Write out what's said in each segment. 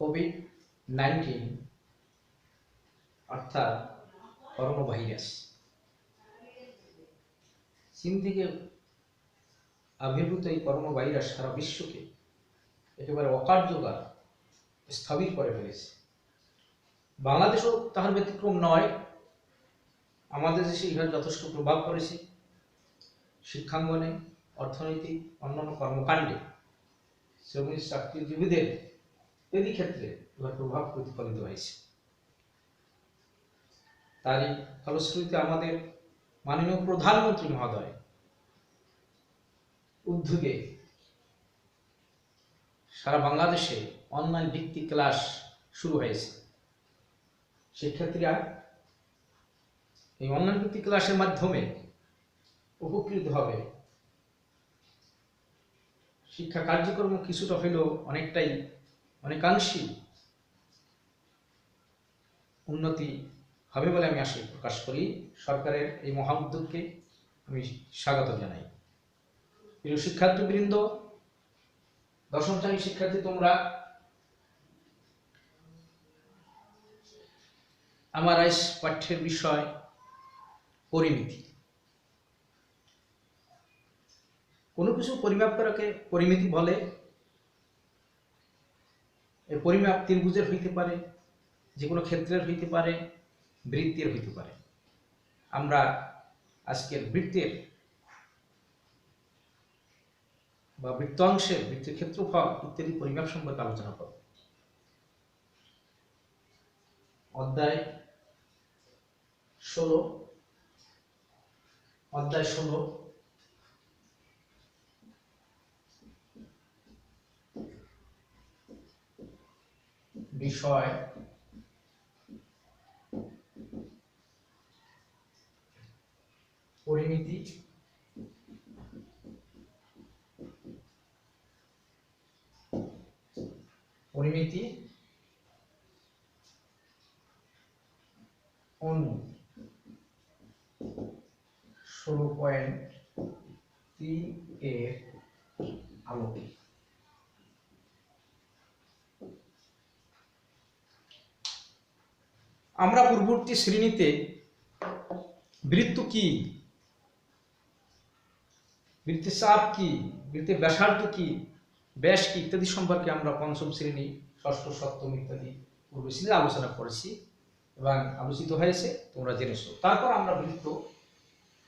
COVID-19 অর্থাৎ corona virus চীন থেকে আবির্ভূত এই করোনা ভাইরাস সারা বিশ্বকে একেবারে অকার্যকর স্থবির করে ফেলেছে। বাংলাদেশও তাহার ব্যতিক্রম নয়। আমাদের দেশে ইহার যথেষ্ট প্রভাব পড়েছে। শিক্ষাঙ্গনে, অর্থনৈতিক, অন্যান্য কর্মকাণ্ডে, শ্রমিক চাকরিজীবীদের এই ক্ষেত্রে ইহার প্রভাব প্রতিফলিত হয়েছে। তারই ফলশ্রুতিতে আমাদের মাননীয় প্রধানমন্ত্রী মহোদয় উদ্যোগে সারা বাংলাদেশে অনলাইন ভিত্তিক ক্লাস শুরু হয়েছে। শিক্ষার্থীরা এই অনলাইন ভিত্তিক ক্লাসের মাধ্যমে উপকৃত হবে। শিক্ষা কার্যক্রম কিছুটা হলেও অনেকাংশই উন্নতি হবে বলে আমি আশা প্রকাশ করি। সরকারের এই মহা উদ্যোগকে আমি স্বাগত জানাই। প্রিয় শিক্ষার্থীবৃন্দ, দশম শ্রেণীর শিক্ষার্থী তোমরা আমার আজ পাঠ্যের বিষয় পরিমিতি। কোনো কিছু পরিমাপ করাকে পরিমিতি বলে। এই পরিমাপ ত্রিভুজের হইতে পারে, যে কোনো ক্ষেত্রের হইতে পারে, বৃত্তের হইতে পারে। আমরা আজকের বৃত্তের বা বৃত্তাংশের, বৃত্তের ক্ষেত্রফল ইত্যাদি পরিমাপ সম্পর্কে আলোচনা করব। অধ্যায় 16 বিষয় পরিমিতি। পরিমিতি অনু 16.3 এর আলোকে আমরা পূর্ববর্তী শ্রেণীতে বৃত্ত কি, বৃত্তের চাপ কি, বৃত্তের ব্যাসার্ধ কি, ব্যাস কি ইত্যাদি সম্পর্কে আমরা পঞ্চম শ্রেণী, ষষ্ঠ, সপ্তম ইত্যাদি পূর্ব শ্রেণীতে আলোচনা করেছি এবং আলোচিত হয়েছে, তোমরা জেনেছো। তারপর আমরা বৃত্ত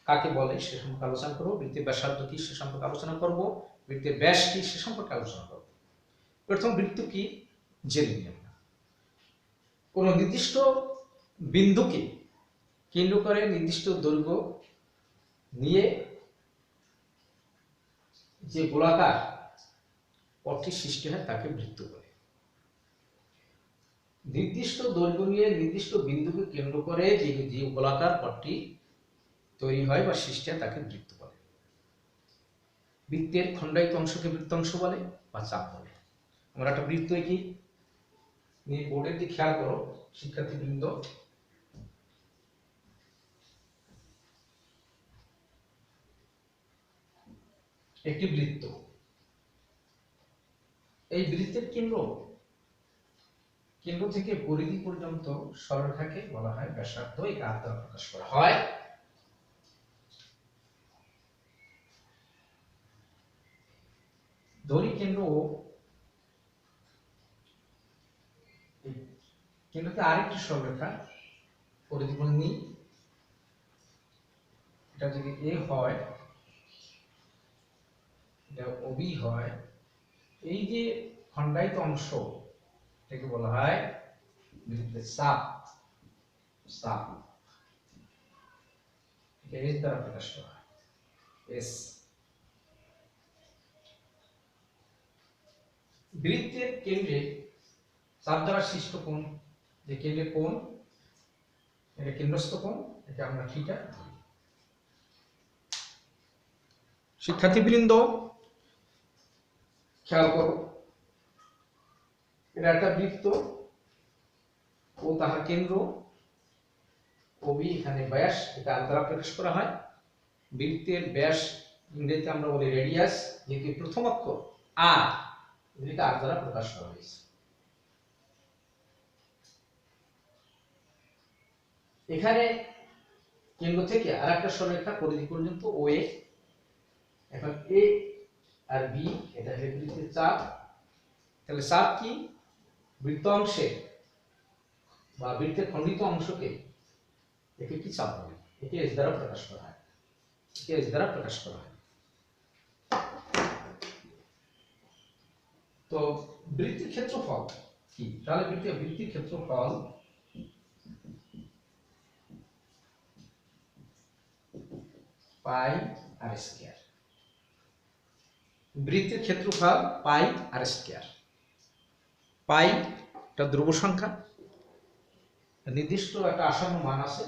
কাকে বলে সে সম্পর্কে আলোচনা করবো, বৃত্তের ব্যাসার্ধ কি সে সম্পর্কে আলোচনা করব, বৃত্তের ব্যাস কি সে সম্পর্কে আলোচনা করব। প্রথম বৃত্ত কি জেনে নিই আমরা। কোনো নির্দিষ্ট বিন্দুকে কেন্দ্র করে নির্দিষ্ট দৈর্ঘ্য নিয়ে যে গোলাকার পথটি সৃষ্টি হয় তাকে বৃত্ত বলে। নির্দিষ্ট দৈর্ঘ্য নিয়ে নির্দিষ্ট বিন্দুকে কেন্দ্র করে যে গোলাকার পথটি তৈরি হয় বা সৃষ্টি হয় তাকে বৃত্ত বলে। বৃত্তের খণ্ডায়িত অংশকে বৃত্তাংশ বলে বা চাপ বলে। আমরা একটা বৃত্ত কি বোর্ডের দিকে খেয়াল করো শিক্ষার্থীবৃন্দ। একটি বৃত্ত, এই বৃত্তের কেন্দ্র থেকে পরিধি পর্যন্ত সরলরেখাকে বলা হয় ব্যাসার্ধ। এই কাজ দ্বারা প্রকাশ করা হয়। ধরি কেন্দ্রতে আরেকটি সরলরেখা পরিধি নিই। এটা যদি এ হয়, এটা ওবি হয়, এই যে খণ্ডায়িত অংশ এটাকে বলা হয় বৃত্তের চাপ। এস দ্বারা প্রকাশ করা হয়। এস বৃত্তের কেন্দ্রে চাপ দ্বারা সৃষ্ট কোণ, যে কেন্দ্রের কোণ, এটা কেন্দ্রস্থ কোণ, এটা আমরা থিটা ধরি। শিক্ষার্থীবৃন্দ খেয়াল করো, এটা একটা বৃত্ত ও তাহার কেন্দ্র ওবি, এখানে ব্যাস, এটা আর দ্বারা প্রকাশ করা হয়। বৃত্তের ব্যাস ইংরেজিতে আমরা বলি রেডিয়াস, যেটি প্রথম অক্ষর আর, এটাকে আর দ্বারা প্রকাশ করা হয়েছে। এখানে কেন্দ্র থেকে আর একটা সরলরেখা পরিধি পর্যন্ত ওএ। এখন এ আর বি এটা হলো বৃত্তের চাপ। তাহলে চাপ কি? বৃত্ত অংশে বা বৃত্তের খণ্ডিত অংশকে একে কি চাপ বলে? একে এস দ্বারা প্রকাশ করা হয়। একে এস দ্বারা প্রকাশ করা হয়। তো বৃত্তের ক্ষেত্রফল কি? তাহলে বৃত্তের ক্ষেত্রফল পাই আর স্কয়ার। বৃত্তের ক্ষেত্রফল পাই আর স্কয়ার। পাই এটা ধ্রুব সংখ্যা, নির্দিষ্ট একটা আসন্ন মান আছে।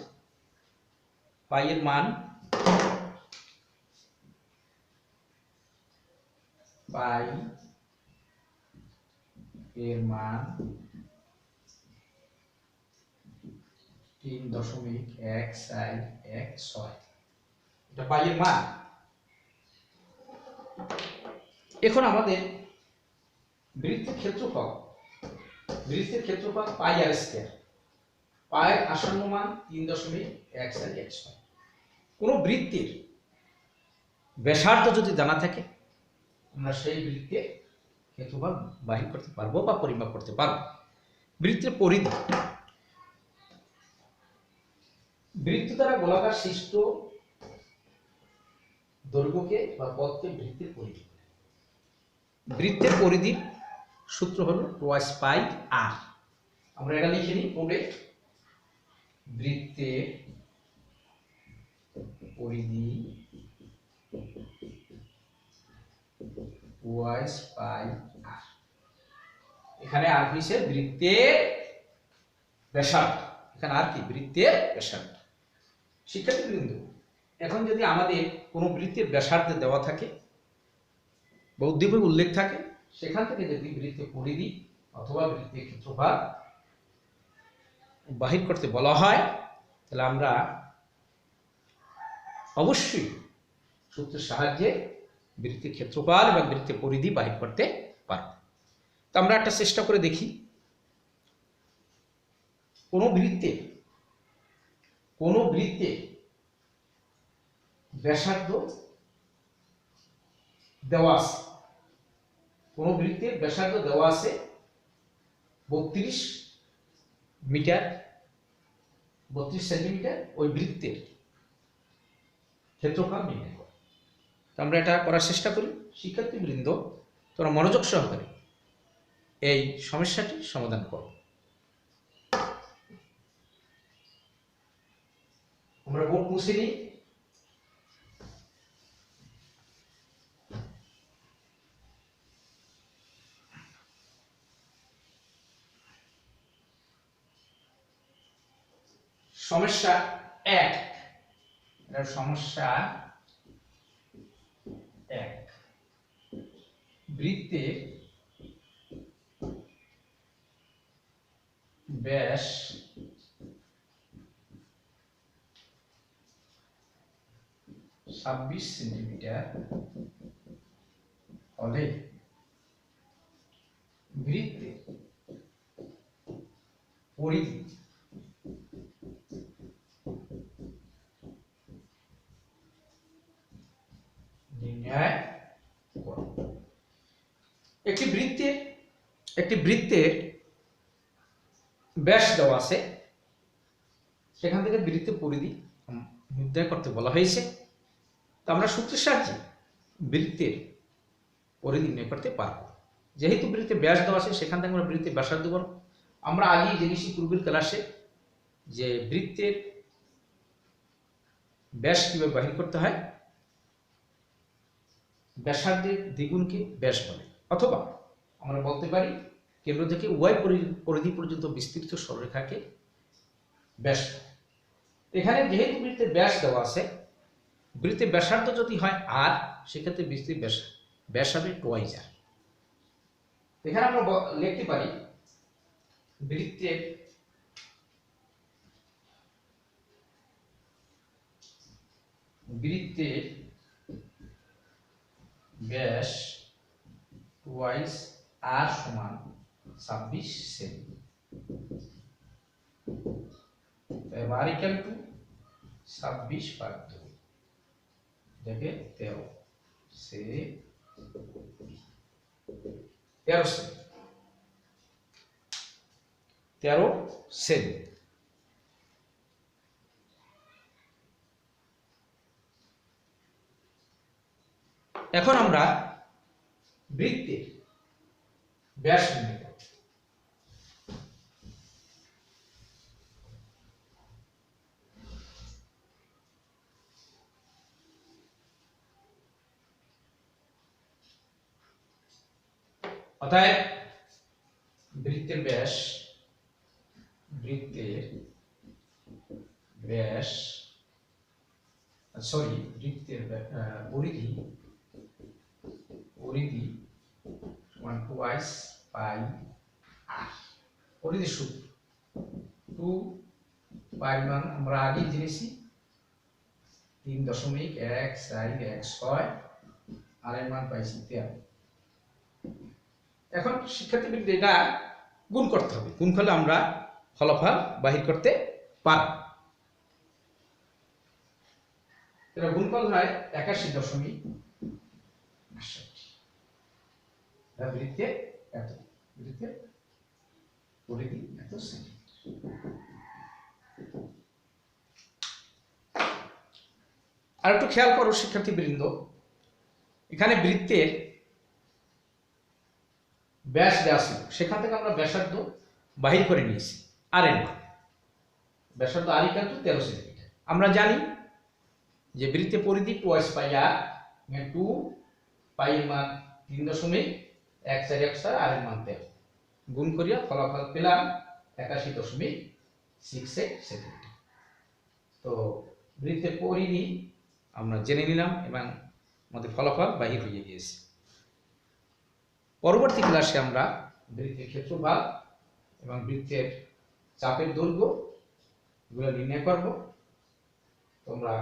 পাই এর মান পাই এর মান 3.1416। এটা পাই এর মান। এখন আমাদের বৃত্তের ক্ষেত্রফল পাই আর স্কয়ার। পায়ের আসন্ন মান 3.1416। কোন বৃত্তের ব্যাসার্ধ যদি জানা থাকে আমরা সেই বৃত্তের ক্ষেত্রফল বাহির করতে পারবো বা পরিমাপ করতে পারবো। বৃত্তের পরিধি, বৃত্ত দ্বারা গোলাকার সৃষ্ট দৈর্ঘ্যকে বা পথকে বৃত্তের পরিধি। বৃত্তের পরিধির সূত্র হলো 2 পাই আর। আমরা এটা লিখে নিই পড়ে। বৃত্তের পরিধি 2 পাই আর। এখানে আর হইছে বৃত্তের ব্যাসার্ধ। এখানে আর কি? বৃত্তের ব্যাসার্ধ। শিক্ষার্থীবৃন্দ, এখন যদি আমাদের কোনো বৃত্তের ব্যাসার্ধ দেওয়া থাকে বা উদ্দীপক উল্লেখ থাকে, সেখান থেকে যদি বৃত্তের পরিধি অথবা বৃত্তের ক্ষেত্রফল বাহির করতে বলা হয়, তাহলে আমরা অবশ্যই সূত্রের সাহায্যে বৃত্তের ক্ষেত্রফল এবং বৃত্তের পরিধি বাহির করতে পারব। তো আমরা একটা চেষ্টা করে দেখি। কোনো বৃত্তে ব্যাসার্ধ দেওয়া আছে, কোন বৃত্তের ব্যাসার্ধ দেওয়া আছে 32 মিটার, 32 সেন্টিমিটার। ওই বৃত্তের ক্ষেত্রফল নির্ণয় করো। তো আমরা এটা করার চেষ্টা করি। শিক্ষার্থীবৃন্দ, তোমরা মনোযোগ সহকারে এই সমস্যাটি সমাধান করো। আমরা বোর্ড মুছে নিই। সমস্যা 1। সমস্যা 1। বৃত্তের ব্যাস 26 সেন্টিমিটার হলে বৃত্তের পরিধি নির্ণয় করো। একটি বৃত্তের ব্যাস দেওয়া আছে, সেখান থেকে বৃত্তের পরিধি নির্ণয় করতে বলা হয়েছে। তো আমরা সূত্রের সাহায্যে বৃত্তের পরিধি নির্ণয় করতে পারবো। যেহেতু বৃত্তের ব্যাস দেওয়া আছে, সেখান থেকে আমরা বৃত্তের ব্যাসার্ধ দেব। আমরা আগেই জেনেছি পূর্বের ক্লাসে যে বৃত্তের ব্যাস কিভাবে বাহির করতে হয়। ব্যাসার্ধের দ্বিগুণকে ব্যাস বলে, অথবা আমরা বলতে পারি কেন্দ্র থেকে উভয় পরিধি পর্যন্ত বিস্তৃত সরলরেখাকে ব্যাস। এখানে যেহেতু বৃত্তের ব্যাস দেওয়া আছে, বৃত্তের ব্যাসার্ধ যদি হয় আর, সেক্ষেত্রে বৃত্তের ব্যাস হবে 2 আর। এখানে আমরা লিখতে পারি বৃত্তের ব্যাস 2 আর সমান 26 সেমি। r ইকুয়াল টু 26 ভাগ 2 দেখে 13 সে 13 সেমি। এখন আমরা বৃত্তের ব্যাস নির্ণয় করব। অতএব বৃত্তের ব্যাস পরিধি সমান 2 পাই r। পরিধি সূত্র 2 পাই মান আমরা আগে জেনেছি 3.1416 আর এর মান পাইছি 13। এখন শিক্ষার্থীবৃন্দ এটা গুণ করতে হবে, গুণ করলে আমরা ফলাফল বাহির করতে পারব। এটা গুণফল হয় 81.68। এটা বৃত্তের এত, বৃত্তের পরিধি এত সেমি। আর একটু খেয়াল করো শিক্ষার্থীবৃন্দ, এখানে বৃত্তের ব্যাস দেওয়া ছিল, সেখান থেকে আমরা ব্যাসার্ধ বাহির করে নিয়েছি আর এর মান। ব্যাসার্ধ আর ইকুয়াল টু 13 সেন্টিমিটার। আমরা জানি যে বৃত্তের পরিধি 2 পাই আর, 2 পাই এর মান 3.1416 আর এর মান 13। গুণ করিয়া ফলাফল পেলাম 81.68 সেন্টিমিটার। তো বৃত্তের পরিধি আমরা জেনে নিলাম এবং আমাদের ফলাফল বাহির হয়ে গিয়েছে। পরবর্তী ক্লাসে আমরা বৃত্তের ক্ষেত্রফল এবং বৃত্তের চাপের দৈর্ঘ্য এগুলো নির্ণয় করব। তোমরা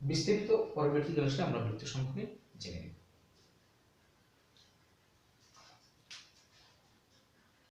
বিস্তারিত পরবর্তী ক্লাসে আমরা বৃত্ত সম্পর্কে জেনে নেব।